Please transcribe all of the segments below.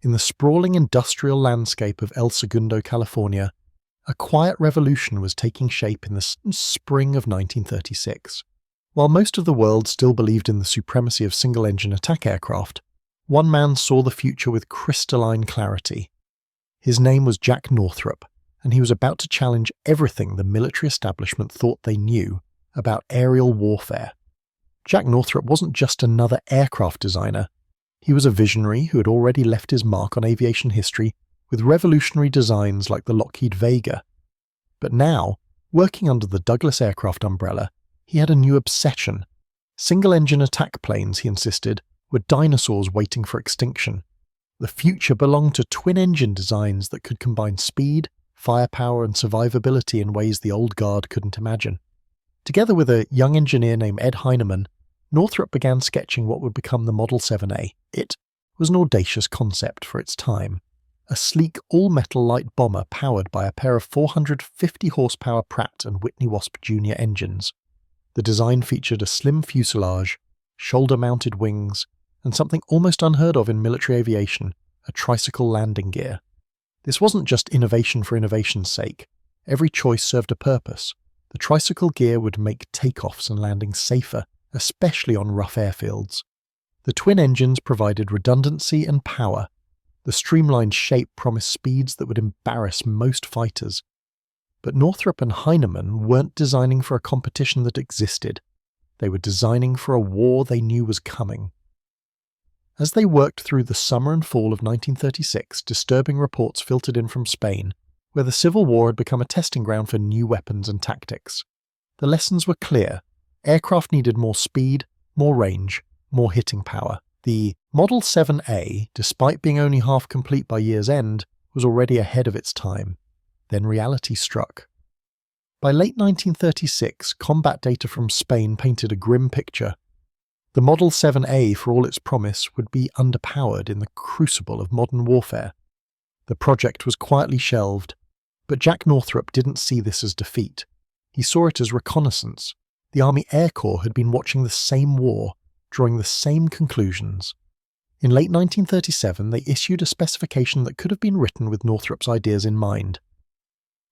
In the sprawling industrial landscape of El Segundo, California, a quiet revolution was taking shape in the spring of 1936. While most of the world still believed in the supremacy of single-engine attack aircraft, one man saw the future with crystalline clarity. His name was Jack Northrop, and he was about to challenge everything the military establishment thought they knew about aerial warfare. Jack Northrop wasn't just another aircraft designer. He was a visionary who had already left his mark on aviation history with revolutionary designs like the Lockheed Vega. But now, working under the Douglas aircraft umbrella, he had a new obsession. Single-engine attack planes, he insisted, were dinosaurs waiting for extinction. The future belonged to twin-engine designs that could combine speed, firepower, and survivability in ways the old guard couldn't imagine. Together with a young engineer named Ed Heinemann, Northrop began sketching what would become the Model 7A. It was an audacious concept for its time. A sleek, all-metal light bomber powered by a pair of 450 horsepower Pratt and Whitney Wasp Jr. engines. The design featured a slim fuselage, shoulder-mounted wings, and something almost unheard of in military aviation, a tricycle landing gear. This wasn't just innovation for innovation's sake. Every choice served a purpose. The tricycle gear would make takeoffs and landings safer, especially on rough airfields. The twin engines provided redundancy and power. The streamlined shape promised speeds that would embarrass most fighters. But Northrop and Heinemann weren't designing for a competition that existed. They were designing for a war they knew was coming. As they worked through the summer and fall of 1936, disturbing reports filtered in from Spain, where the Civil War had become a testing ground for new weapons and tactics. The lessons were clear. Aircraft needed more speed, more range, more hitting power. The Model 7A, despite being only half complete by year's end, was already ahead of its time. Then reality struck. By late 1936, combat data from Spain painted a grim picture. The Model 7A, for all its promise, would be underpowered in the crucible of modern warfare. The project was quietly shelved, but Jack Northrop didn't see this as defeat. He saw it as reconnaissance. The Army Air Corps had been watching the same war, drawing the same conclusions. In late 1937, they issued a specification that could have been written with Northrop's ideas in mind.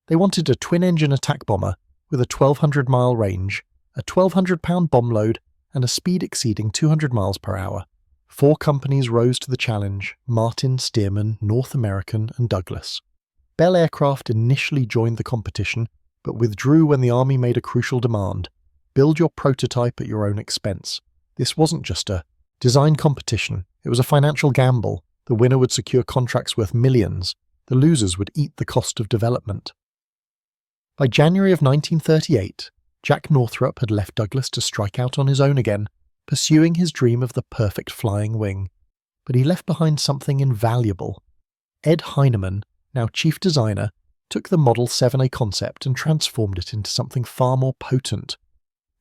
They wanted a twin-engine attack bomber with a 1,200-mile range, a 1,200-pound bomb load, and a speed exceeding 200 miles per hour. 4 companies rose to the challenge: Martin, Stearman, North American, and Douglas. Bell Aircraft initially joined the competition, but withdrew when the Army made a crucial demand: build your prototype at your own expense. This wasn't just a design competition, it was a financial gamble. The winner would secure contracts worth millions. The losers would eat the cost of development. By January of 1938, Jack Northrop had left Douglas to strike out on his own again, pursuing his dream of the perfect flying wing. But he left behind something invaluable. Ed Heinemann, now chief designer, took the Model 7A concept and transformed it into something far more potent.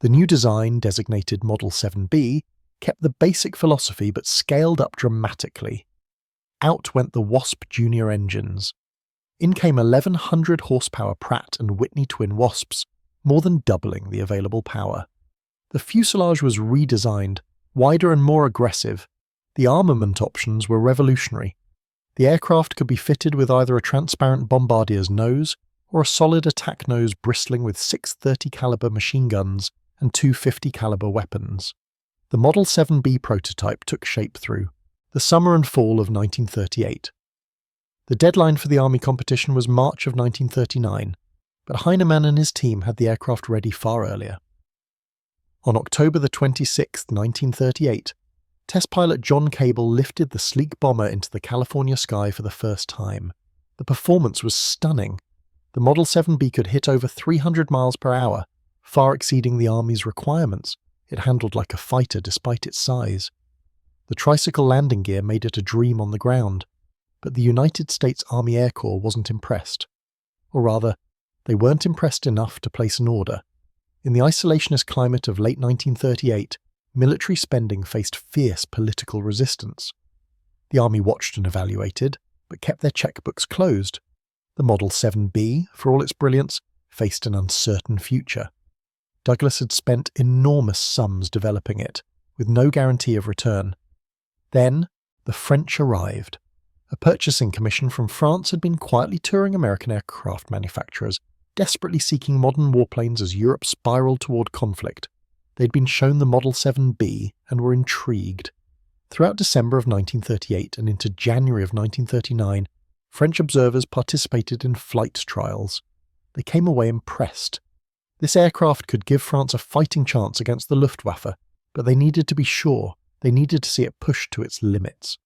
The new design, designated Model 7B, kept the basic philosophy but scaled up dramatically. Out went the Wasp Junior engines. In came 1,100 horsepower Pratt and Whitney twin Wasps, more than doubling the available power. The fuselage was redesigned, wider and more aggressive. The armament options were revolutionary. The aircraft could be fitted with either a transparent bombardier's nose or a solid attack nose bristling with 6.30 caliber machine guns and 250 caliber weapons. The Model 7B prototype took shape through the summer and fall of 1938. The deadline for the Army competition was March of 1939, but Heinemann and his team had the aircraft ready far earlier. On October the 26th, 1938, test pilot John Cable lifted the sleek bomber into the California sky for the first time. The performance was stunning. The Model 7B could hit over 300 miles per hour, far exceeding the Army's requirements. It handled like a fighter despite its size. The tricycle landing gear made it a dream on the ground, but the United States Army Air Corps wasn't impressed. Or rather, they weren't impressed enough to place an order. In the isolationist climate of late 1938, military spending faced fierce political resistance. The Army watched and evaluated, but kept their checkbooks closed. The Model 7B, for all its brilliance, faced an uncertain future. Douglas had spent enormous sums developing it, with no guarantee of return. Then, the French arrived. A purchasing commission from France had been quietly touring American aircraft manufacturers, desperately seeking modern warplanes as Europe spiraled toward conflict. They'd been shown the Model 7B and were intrigued. Throughout December of 1938 and into January of 1939, French observers participated in flight trials. They came away impressed. This aircraft could give France a fighting chance against the Luftwaffe, but they needed to be sure. They needed to see it pushed to its limits.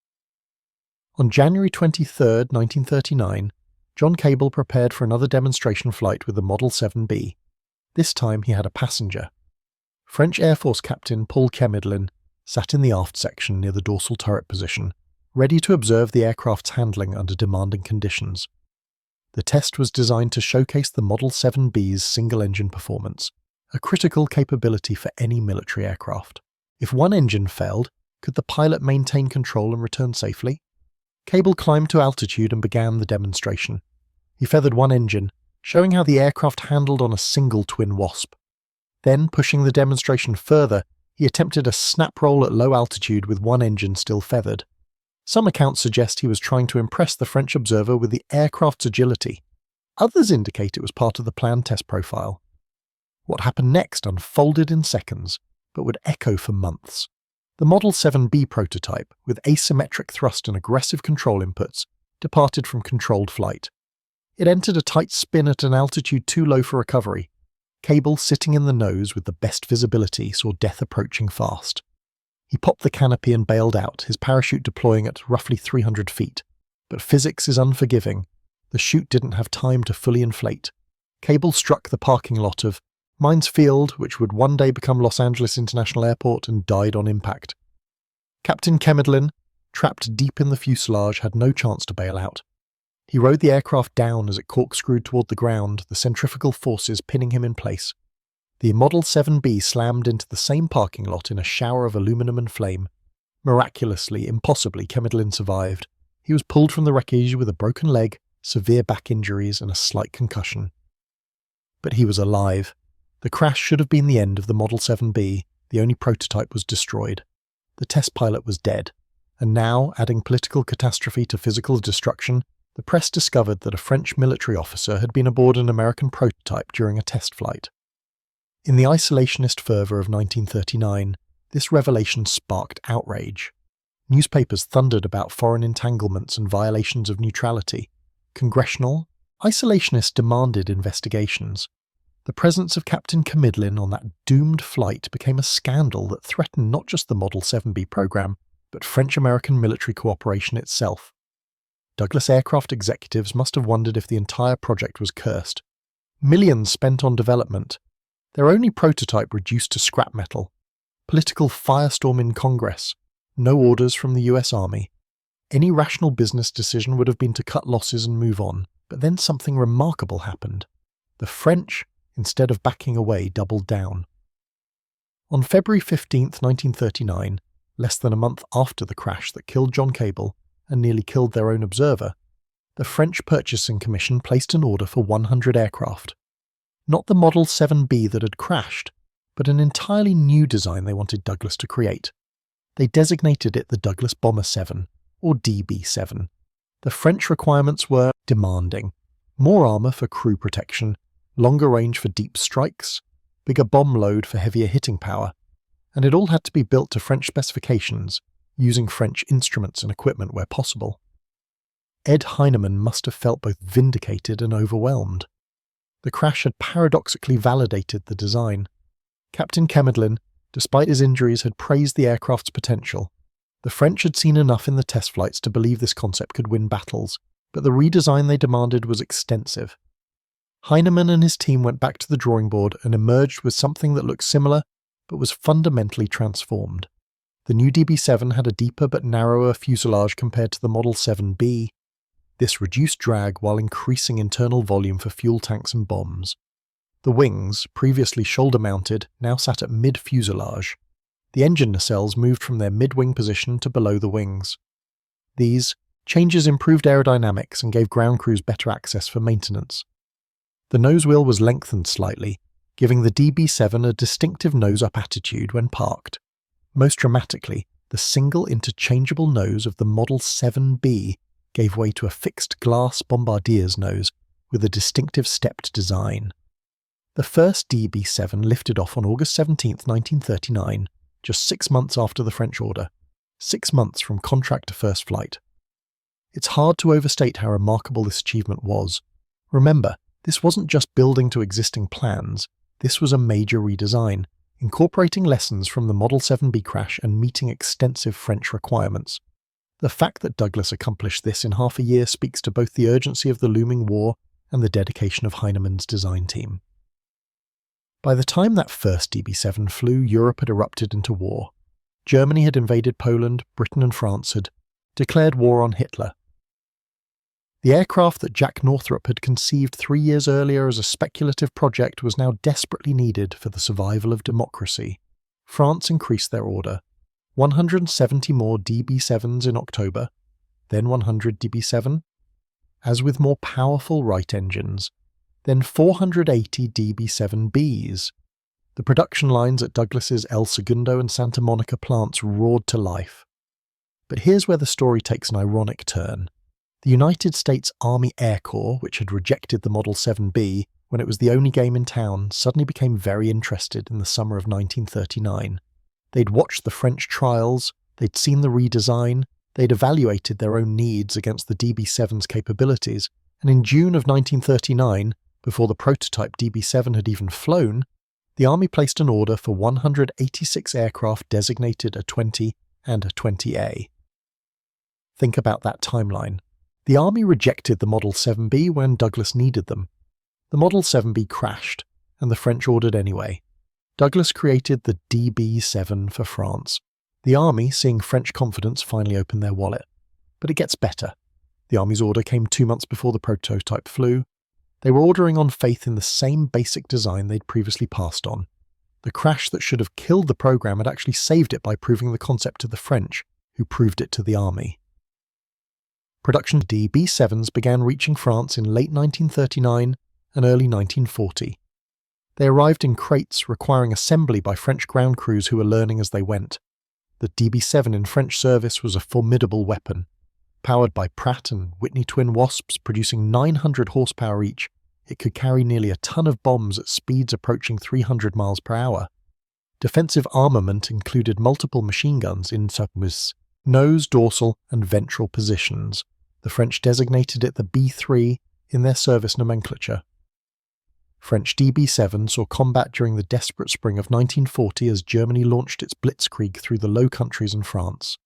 On January 23, 1939, John Cable prepared for another demonstration flight with the Model 7B. This time he had a passenger. French Air Force Captain Paul Chemidlin sat in the aft section near the dorsal turret position, ready to observe the aircraft's handling under demanding conditions. The test was designed to showcase the Model 7B's single-engine performance, a critical capability for any military aircraft. If one engine failed, could the pilot maintain control and return safely? Cable climbed to altitude and began the demonstration. He feathered one engine, showing how the aircraft handled on a single twin Wasp. Then, pushing the demonstration further, he attempted a snap roll at low altitude with one engine still feathered. Some accounts suggest he was trying to impress the French observer with the aircraft's agility. Others indicate it was part of the planned test profile. What happened next unfolded in seconds, but would echo for months. The Model 7B prototype, with asymmetric thrust and aggressive control inputs, departed from controlled flight. It entered a tight spin at an altitude too low for recovery. Cable, sitting in the nose with the best visibility, saw death approaching fast. He popped the canopy and bailed out, his parachute deploying at roughly 300 feet. But physics is unforgiving. The chute didn't have time to fully inflate. Cable struck the parking lot of Mines Field, which would one day become Los Angeles International Airport, and died on impact. Captain Chemidlin, trapped deep in the fuselage, had no chance to bail out. He rode the aircraft down as it corkscrewed toward the ground, the centrifugal forces pinning him in place. The Model 7B slammed into the same parking lot in a shower of aluminum and flame. Miraculously, impossibly, Chemidlin survived. He was pulled from the wreckage with a broken leg, severe back injuries, and a slight concussion. But he was alive. The crash should have been the end of the Model 7B. The only prototype was destroyed. The test pilot was dead. And now, adding political catastrophe to physical destruction, the press discovered that a French military officer had been aboard an American prototype during a test flight. In the isolationist fervour of 1939, this revelation sparked outrage. Newspapers thundered about foreign entanglements and violations of neutrality. Congressional, isolationists demanded investigations. The presence of Captain Chemidlin on that doomed flight became a scandal that threatened not just the Model 7B program, but French-American military cooperation itself. Douglas aircraft executives must have wondered if the entire project was cursed. Millions spent on development. Their only prototype reduced to scrap metal. Political firestorm in Congress. No orders from the US Army. Any rational business decision would have been to cut losses and move on, but then something remarkable happened. The French, instead of backing away, doubled down. On February 15, 1939, less than a month after the crash that killed John Cable and nearly killed their own observer, the French Purchasing Commission placed an order for 100 aircraft. Not the Model 7B that had crashed, but an entirely new design they wanted Douglas to create. They designated it the Douglas Bomber 7, or DB-7. The French requirements were demanding. More armour for crew protection, longer range for deep strikes, bigger bomb load for heavier hitting power, and it all had to be built to French specifications, using French instruments and equipment where possible. Ed Heinemann must have felt both vindicated and overwhelmed. The crash had paradoxically validated the design. Captain Chemidlin, despite his injuries, had praised the aircraft's potential. The French had seen enough in the test flights to believe this concept could win battles, but the redesign they demanded was extensive. Heinemann and his team went back to the drawing board and emerged with something that looked similar, but was fundamentally transformed. The new DB-7 had a deeper but narrower fuselage compared to the Model 7B. This reduced drag while increasing internal volume for fuel tanks and bombs. The wings, previously shoulder-mounted, now sat at mid-fuselage. The engine nacelles moved from their mid-wing position to below the wings. These changes improved aerodynamics and gave ground crews better access for maintenance. The nose wheel was lengthened slightly, giving the DB-7 a distinctive nose-up attitude when parked. Most dramatically, the single interchangeable nose of the Model 7B gave way to a fixed glass bombardier's nose with a distinctive stepped design. The first DB-7 lifted off on August 17, 1939, just 6 months after the French order, 6 months from contract to first flight. It's hard to overstate how remarkable this achievement was. Remember, this wasn't just building to existing plans, this was a major redesign, incorporating lessons from the Model 7B crash and meeting extensive French requirements. The fact that Douglas accomplished this in half a year speaks to both the urgency of the looming war and the dedication of Heinemann's design team. By the time that first DB-7 flew, Europe had erupted into war. Germany had invaded Poland, Britain and France had declared war on Hitler. The aircraft that Jack Northrop had conceived 3 years earlier as a speculative project was now desperately needed for the survival of democracy. France increased their order. 170 more DB-7s in October, then 100 DB-7, as with more powerful Wright engines, then 480 DB-7Bs. The production lines at Douglas's El Segundo and Santa Monica plants roared to life. But here's where the story takes an ironic turn. The United States Army Air Corps, which had rejected the Model 7B when it was the only game in town, suddenly became very interested in the summer of 1939. They'd watched the French trials, they'd seen the redesign, they'd evaluated their own needs against the DB-7's capabilities, and in June of 1939, before the prototype DB-7 had even flown, the Army placed an order for 186 aircraft designated a 20 and a 20A. Think about that timeline. The Army rejected the Model 7B when Douglas needed them. The Model 7B crashed, and the French ordered anyway. Douglas created the DB-7 for France. The Army, seeing French confidence, finally opened their wallet. But it gets better. The Army's order came 2 months before the prototype flew. They were ordering on faith in the same basic design they'd previously passed on. The crash that should have killed the program had actually saved it by proving the concept to the French, who proved it to the Army. Production DB-7s began reaching France in late 1939 and early 1940. They arrived in crates requiring assembly by French ground crews who were learning as they went. The DB-7 in French service was a formidable weapon. Powered by Pratt and Whitney twin Wasps producing 900 horsepower each, it could carry nearly a ton of bombs at speeds approaching 300 miles per hour. Defensive armament included multiple machine guns in submersibles, nose, dorsal, and ventral positions. The French designated it the B-3 in their service nomenclature. French DB-7 saw combat during the desperate spring of 1940 as Germany launched its blitzkrieg through the Low Countries and France.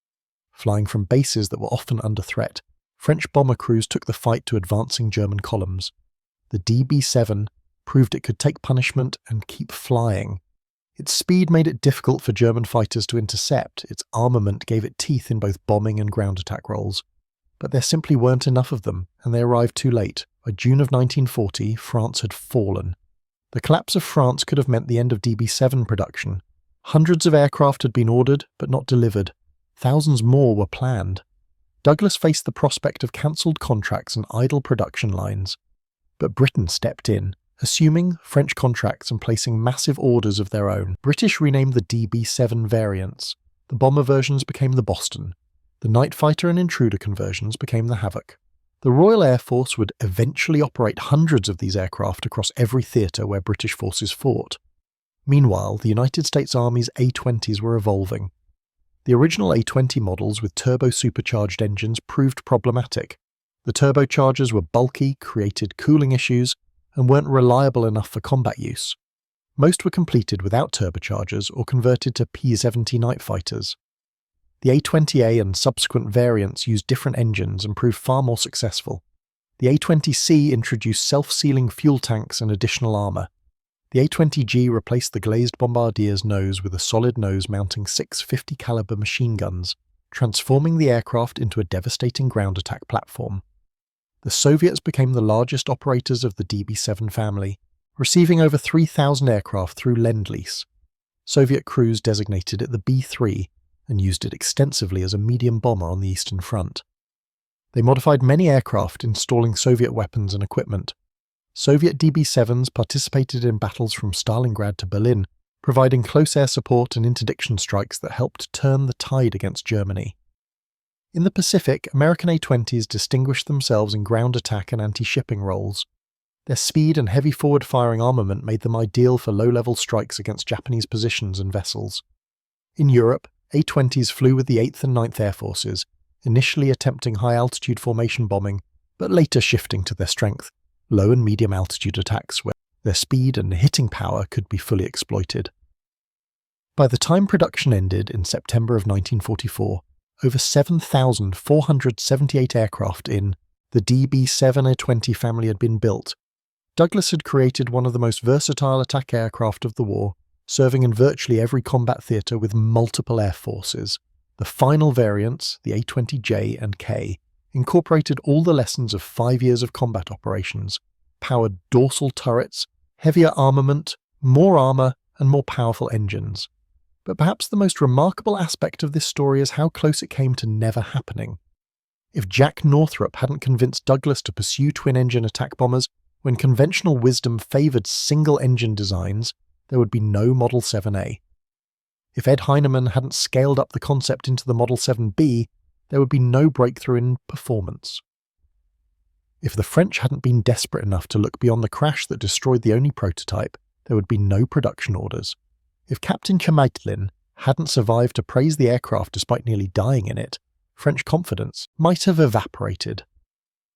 Flying from bases that were often under threat, French bomber crews took the fight to advancing German columns. The DB-7 proved it could take punishment and keep flying. Its speed made it difficult for German fighters to intercept, its armament gave it teeth in both bombing and ground attack roles. But there simply weren't enough of them, and they arrived too late. By June of 1940, France had fallen. The collapse of France could have meant the end of DB-7 production. Hundreds of aircraft had been ordered, but not delivered. Thousands more were planned. Douglas faced the prospect of cancelled contracts and idle production lines. But Britain stepped in, assuming French contracts and placing massive orders of their own. British renamed the DB-7 variants. The bomber versions became the Boston. The night fighter and intruder conversions became the Havoc. The Royal Air Force would eventually operate hundreds of these aircraft across every theatre where British forces fought. Meanwhile, the United States Army's A-20s were evolving. The original A-20 models with turbo-supercharged engines proved problematic. The turbochargers were bulky, created cooling issues, and weren't reliable enough for combat use. Most were completed without turbochargers or converted to P-70 night fighters. The A-20A and subsequent variants used different engines and proved far more successful. The A-20C introduced self-sealing fuel tanks and additional armour. The A-20G replaced the glazed bombardier's nose with a solid nose mounting 6 50 caliber machine guns, transforming the aircraft into a devastating ground attack platform. The Soviets became the largest operators of the DB-7 family, receiving over 3,000 aircraft through Lend-Lease. Soviet crews designated it the B-3 and used it extensively as a medium bomber on the Eastern Front. They modified many aircraft, installing Soviet weapons and equipment. Soviet DB-7s participated in battles from Stalingrad to Berlin, providing close air support and interdiction strikes that helped turn the tide against Germany. In the Pacific, American A-20s distinguished themselves in ground attack and anti-shipping roles. Their speed and heavy forward-firing armament made them ideal for low-level strikes against Japanese positions and vessels. In Europe, A-20s flew with the 8th and 9th Air Forces, initially attempting high-altitude formation bombing, but later shifting to their strength, low and medium-altitude attacks where their speed and hitting power could be fully exploited. By the time production ended in September of 1944, over 7,478 aircraft in the DB-7A-20 family had been built. Douglas had created one of the most versatile attack aircraft of the war, serving in virtually every combat theatre with multiple air forces. The final variants, the A-20J and K, incorporated all the lessons of 5 years of combat operations, powered dorsal turrets, heavier armament, more armour, and more powerful engines. But perhaps the most remarkable aspect of this story is how close it came to never happening. If Jack Northrop hadn't convinced Douglas to pursue twin-engine attack bombers when conventional wisdom favoured single-engine designs, there would be no Model 7A. If Ed Heinemann hadn't scaled up the concept into the Model 7B, there would be no breakthrough in performance. If the French hadn't been desperate enough to look beyond the crash that destroyed the only prototype, there would be no production orders. If Captain Chemidlin hadn't survived to praise the aircraft despite nearly dying in it, French confidence might have evaporated.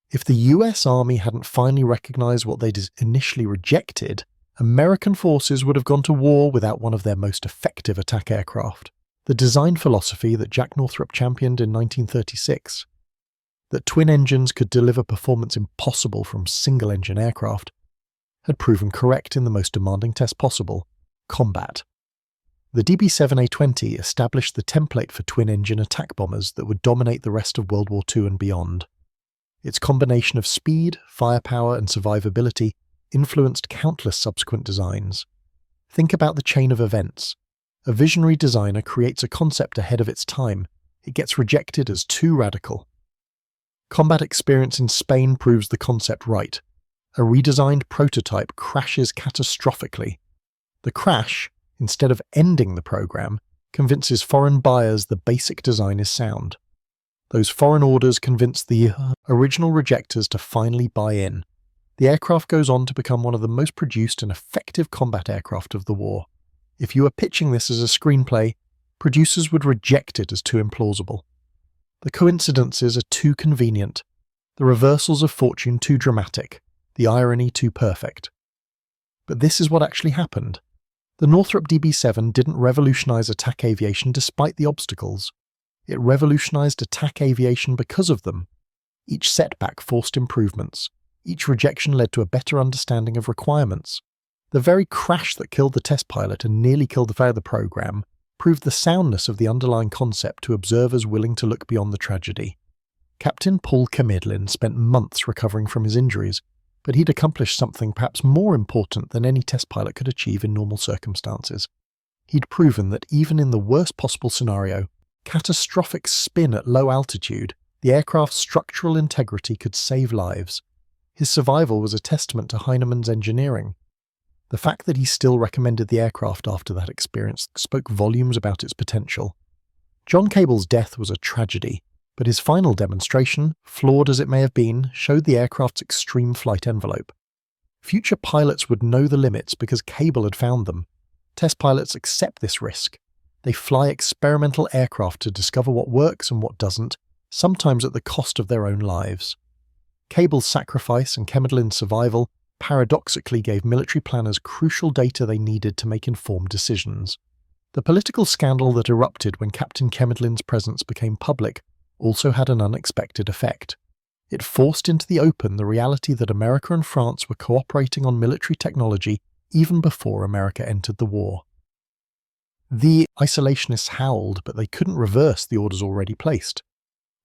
If the US Army hadn't finally recognised what they'd initially rejected, American forces would have gone to war without one of their most effective attack aircraft. The design philosophy that Jack Northrop championed in 1936, that twin engines could deliver performance impossible from single-engine aircraft, had proven correct in the most demanding test possible: combat. The DB-7A-20 established the template for twin-engine attack bombers that would dominate the rest of World War II and beyond. Its combination of speed, firepower, and survivability influenced countless subsequent designs. Think about the chain of events. A visionary designer creates a concept ahead of its time. It gets rejected as too radical. Combat experience in Spain proves the concept right. A redesigned prototype crashes catastrophically. The crash, instead of ending the program, convinces foreign buyers the basic design is sound. Those foreign orders convince the original rejectors to finally buy in. The aircraft goes on to become one of the most produced and effective combat aircraft of the war. If you were pitching this as a screenplay, producers would reject it as too implausible. The coincidences are too convenient, the reversals of fortune too dramatic, the irony too perfect. But this is what actually happened. The Northrop DB-7 didn't revolutionize attack aviation despite the obstacles. It revolutionized attack aviation because of them. Each setback forced improvements. Each rejection led to a better understanding of requirements. The very crash that killed the test pilot and nearly killed the program proved the soundness of the underlying concept to observers willing to look beyond the tragedy. Captain Paul Chemidlin spent months recovering from his injuries, but he'd accomplished something perhaps more important than any test pilot could achieve in normal circumstances. He'd proven that even in the worst possible scenario, catastrophic spin at low altitude, the aircraft's structural integrity could save lives. His survival was a testament to Heinemann's engineering. The fact that he still recommended the aircraft after that experience spoke volumes about its potential. John Cable's death was a tragedy, but his final demonstration, flawed as it may have been, showed the aircraft's extreme flight envelope. Future pilots would know the limits because Cable had found them. Test pilots accept this risk. They fly experimental aircraft to discover what works and what doesn't, sometimes at the cost of their own lives. Cable's sacrifice and Chemidlin's survival paradoxically gave military planners crucial data they needed to make informed decisions. The political scandal that erupted when Captain Chemidlin's presence became public also had an unexpected effect. It forced into the open the reality that America and France were cooperating on military technology even before America entered the war. The isolationists howled, but they couldn't reverse the orders already placed.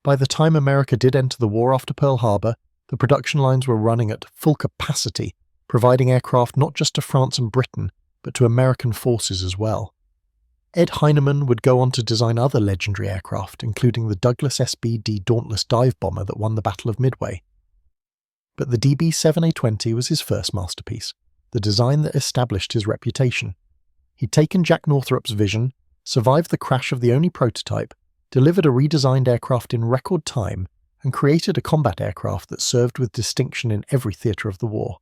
By the time America did enter the war after Pearl Harbor, the production lines were running at full capacity, providing aircraft not just to France and Britain, but to American forces as well. Ed Heinemann would go on to design other legendary aircraft, including the Douglas SBD Dauntless dive bomber that won the Battle of Midway. But the DB-7A-20 was his first masterpiece, the design that established his reputation. He'd taken Jack Northrop's vision, survived the crash of the only prototype, delivered a redesigned aircraft in record time, and created a combat aircraft that served with distinction in every theatre of the war.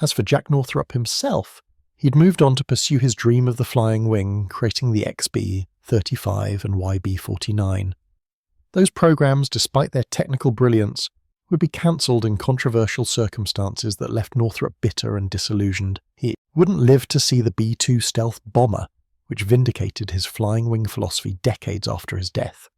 As for Jack Northrop himself, he'd moved on to pursue his dream of the flying wing, creating the XB, 35 and YB-49. Those programs, despite their technical brilliance, would be cancelled in controversial circumstances that left Northrop bitter and disillusioned. He wouldn't live to see the B-2 stealth bomber, which vindicated his flying wing philosophy decades after his death.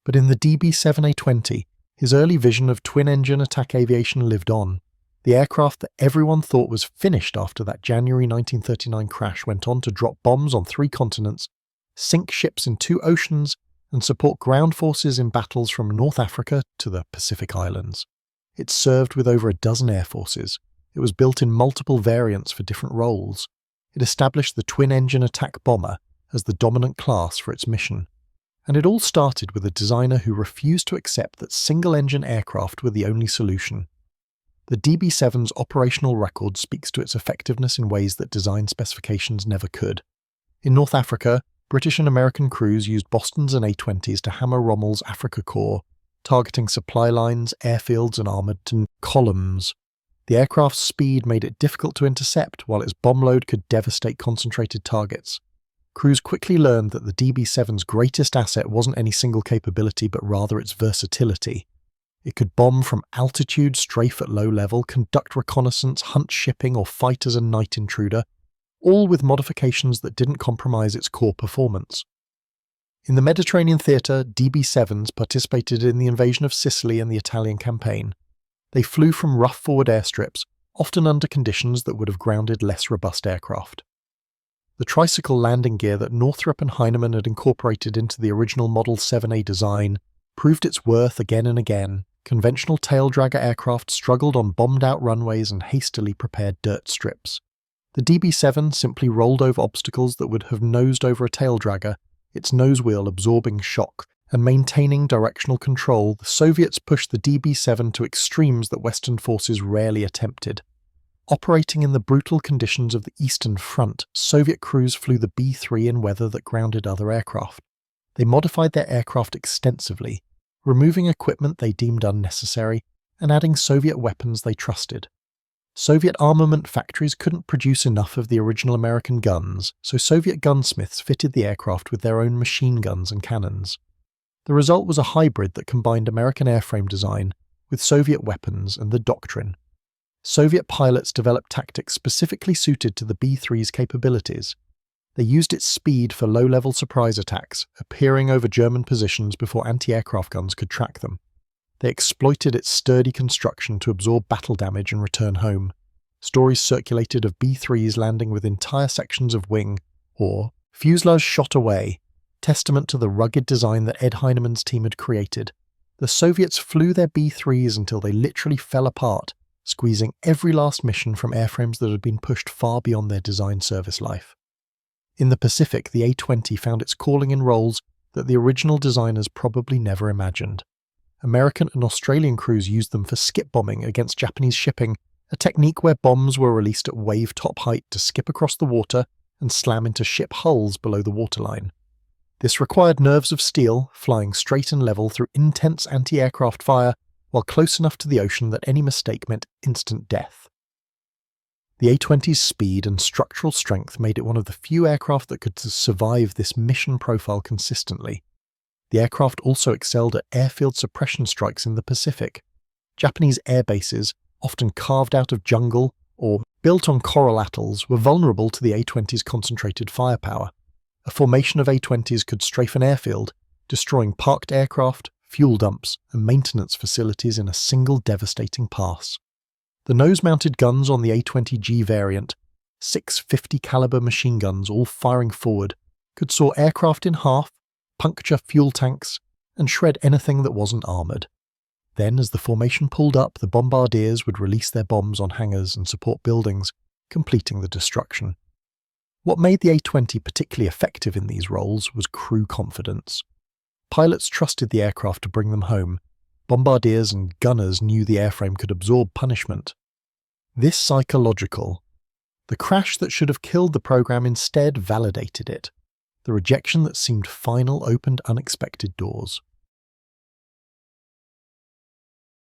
But in the DB-7A-20, his early vision of twin-engine attack aviation lived on. The aircraft that everyone thought was finished after that January 1939 crash went on to drop bombs on 3 continents, sink ships in 2 oceans, and support ground forces in battles from North Africa to the Pacific Islands. It served with over a dozen air forces. It was built in multiple variants for different roles. It established the twin-engine attack bomber as the dominant class for its mission. And it all started with a designer who refused to accept that single-engine aircraft were the only solution. The DB-7's operational record speaks to its effectiveness in ways that design specifications never could. In North Africa, British and American crews used Bostons and A-20s to hammer Rommel's Afrika Korps, targeting supply lines, airfields and armoured columns. The aircraft's speed made it difficult to intercept, while its bomb load could devastate concentrated targets. Crews quickly learned that the DB-7's greatest asset wasn't any single capability, but rather its versatility. It could bomb from altitude, strafe at low level, conduct reconnaissance, hunt shipping, or fight as a night intruder, all with modifications that didn't compromise its core performance. In the Mediterranean theatre, DB-7s participated in the invasion of Sicily and the Italian campaign. They flew from rough forward airstrips, often under conditions that would have grounded less robust aircraft. The tricycle landing gear that Northrop and Heinemann had incorporated into the original Model 7A design proved its worth again and again. Conventional tail-dragger aircraft struggled on bombed-out runways and hastily prepared dirt strips. The DB-7 simply rolled over obstacles that would have nosed over a tail-dragger, its nose wheel absorbing shock and maintaining directional control. The Soviets pushed the DB-7 to extremes that Western forces rarely attempted. Operating in the brutal conditions of the Eastern Front, Soviet crews flew the B-3 in weather that grounded other aircraft. They modified their aircraft extensively, removing equipment they deemed unnecessary and adding Soviet weapons they trusted. Soviet armament factories couldn't produce enough of the original American guns, so Soviet gunsmiths fitted the aircraft with their own machine guns and cannons. The result was a hybrid that combined American airframe design with Soviet weapons and the doctrine. Soviet pilots developed tactics specifically suited to the B-3's capabilities. They used its speed for low-level surprise attacks, appearing over German positions before anti-aircraft guns could track them. They exploited its sturdy construction to absorb battle damage and return home. Stories circulated of B-3s landing with entire sections of wing, or fuselage shot away, testament to the rugged design that Ed Heinemann's team had created. The Soviets flew their B-3s until they literally fell apart, squeezing every last mission from airframes that had been pushed far beyond their design service life. In the Pacific, the A-20 found its calling in roles that the original designers probably never imagined. American and Australian crews used them for skip bombing against Japanese shipping, a technique where bombs were released at wave-top height to skip across the water and slam into ship hulls below the waterline. This required nerves of steel, flying straight and level through intense anti-aircraft fire, while close enough to the ocean that any mistake meant instant death. The A-20's speed and structural strength made it one of the few aircraft that could survive this mission profile consistently. The aircraft also excelled at airfield suppression strikes in the Pacific. Japanese air bases, often carved out of jungle or built on coral atolls, were vulnerable to the A-20's concentrated firepower. A formation of A-20s could strafe an airfield, destroying parked aircraft, fuel dumps, and maintenance facilities in a single devastating pass. The nose-mounted guns on the A-20G variant, 650 caliber machine guns all firing forward, could saw aircraft in half, puncture fuel tanks, and shred anything that wasn't armoured. Then, as the formation pulled up, the bombardiers would release their bombs on hangars and support buildings, completing the destruction. What made the A-20 particularly effective in these roles was crew confidence. Pilots trusted the aircraft to bring them home. Bombardiers and gunners knew the airframe could absorb punishment. This psychological. The crash that should have killed the program instead validated it. The rejection that seemed final opened unexpected doors.